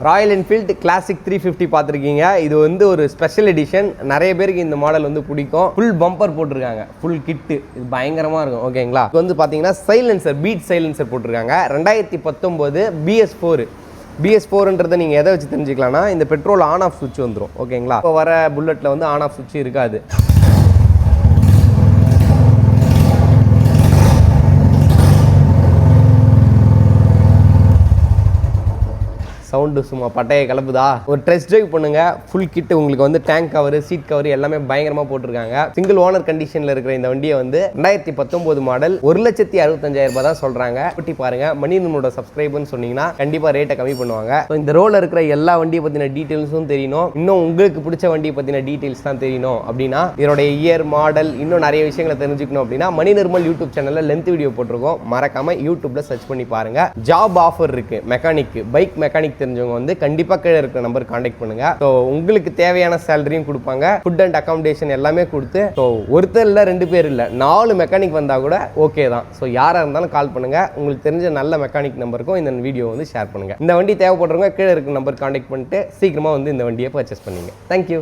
Royal Enfield classic 350 பார்த்துருக்கீங்க. இது வந்து ஒரு ஸ்பெஷல் எடிஷன். நிறைய பேருக்கு இந்த மாடல் வந்து பிடிக்கும். ஃபுல் பம்பர் போட்டிருக்காங்க, ஃபுல் கிட்டு. இது பயங்கரமாக இருக்கும். ஓகேங்களா, இது வந்து பார்த்தீங்கன்னா சைலன்சர், பீட் சைலன்சர் போட்டிருக்காங்க. 2019 BS4. BS4ன்றதை நீங்கள் எதை வச்சு தெரிஞ்சுக்கலாம்னா, இந்த பெட்ரோல் ஆன் ஆஃப் சுவிட்ச் வந்துடும். ஓகேங்களா, இப்போ வர புல்லட்டில் வந்து ஆன் ஆஃப் சுவிட்ச் இருக்காது. சவுண்டு சும்மா பட்டையை கிளப்புதா. ஒரு டெஸ்ட் டிரைவ் பண்ணுங்க. ஃபுல் கிட் உங்களுக்கு வந்து டேங்க் கவர், சீட் கவர் எல்லாமே பயங்கரமா போட்டிருக்காங்க. சிங்கிள் ஓனர் கண்டிஷன்ல இருக்கிற இந்த வண்டியை வந்து 2019 மாடல் 1,65,000 தான் சொல்றாங்க. கூட்டி பாருங்க. மணிநூனோட சப்ஸ்கிரைபர்னு சொன்னீங்கன்னா கண்டிப்பா ரேட்டை கம்மி பண்ணுவாங்க. இந்த ரோல இருக்கிற எல்லா வண்டியை பத்தின டீடைல்ஸும் தெரியணும். இன்னும் உங்களுக்கு பிடிச்ச வண்டியை பத்தின டீடைல்ஸ் தான் தெரியணும் அப்படின்னா, இதோட இயர், மாடல், இன்னும் நிறைய விஷயங்களை தெரிஞ்சுக்கணும் அப்படின்னா மணி நிர்மல் யூடியூப் சேனல்ல லென்த் வீடியோ போட்டிருக்கோம். மறக்காம யூடியூப்ல சர்ச் பண்ணி பாருங்க. ஜாப் ஆஃபர் இருக்கு. மெக்கானிக், பைக் மெக்கானிக் தெரிஞ்சவங்க வந்து கண்டிப்பா கீழே இருக்கிற நம்பர் கான்டாக்ட் பண்ணுங்க. ஸோ உங்களுக்கு தேவையான சேலரியும் கொடுப்பாங்க. ஃபுட் அண்ட் அகாமடேஷன் எல்லாமே கொடுத்து, ஸோ ஒருத்தர் இல்லை, 2 பேர் இல்லை, 4 மெக்கானிக் வந்தா கூட ஓகே தான். ஸோ யாராக இருந்தாலும் கால் பண்ணுங்க. உங்களுக்கு தெரிஞ்ச நல்ல மெக்கானிக் நம்பருக்கும் இந்த வீடியோ வந்து ஷேர் பண்ணுங்க. இந்த வண்டி தேவைப்படுறவங்க கீழே இருக்கிற நம்பர் கான்டாக்ட் பண்ணிட்டு சீக்கிரமா வந்து இந்த வண்டியை பர்ச்சேஸ் பண்ணுங்க. தேங்க்யூ.